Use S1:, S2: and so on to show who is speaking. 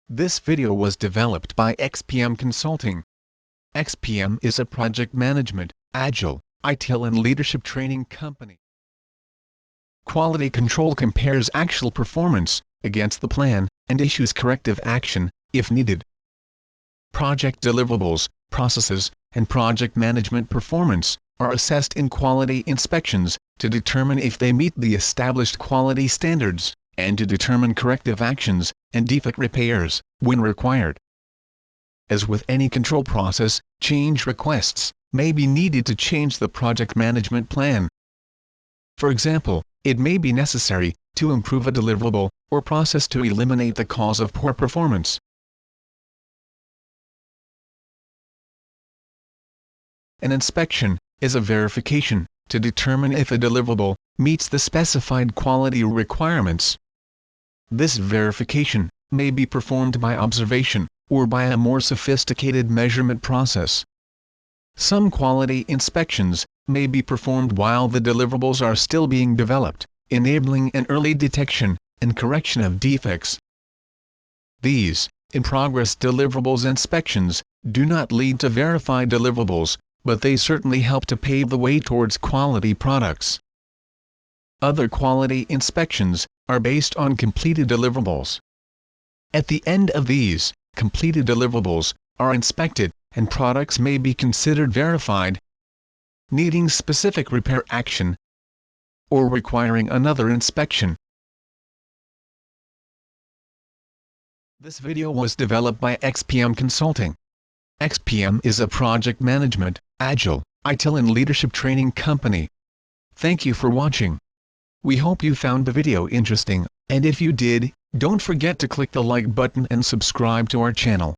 S1: This video was developed by XPM Consulting. XPM is a project management, agile, ITIL and leadership training company. Quality control compares actual performance against the plan and issues corrective action, if needed. Project deliverables, processes, and project management performance are assessed in quality inspections to determine if they meet the established quality standards, and to determine corrective actions and defect repairs when required. As with any control process, change requests may be needed to change the project management plan. For example, it may be necessary to improve a deliverable or process to eliminate the cause of poor performance. An inspection is a verification to determine if a deliverable meets the specified quality requirements. This verification may be performed by observation or by a more sophisticated measurement process. Some quality inspections may be performed while the deliverables are still being developed, enabling an early detection and correction of defects. These in-progress deliverables inspections do not lead to verified deliverables, but they certainly help to pave the way towards quality products. Other quality inspections are based on completed deliverables. At the end of these, completed deliverables are inspected, and products may be considered verified, needing specific repair action, or requiring another inspection. This video was developed by XPM Consulting. XPM is a project management, agile, ITIL and leadership training company. Thank you for watching. We hope you found the video interesting, and if you did, don't forget to click the like button and subscribe to our channel.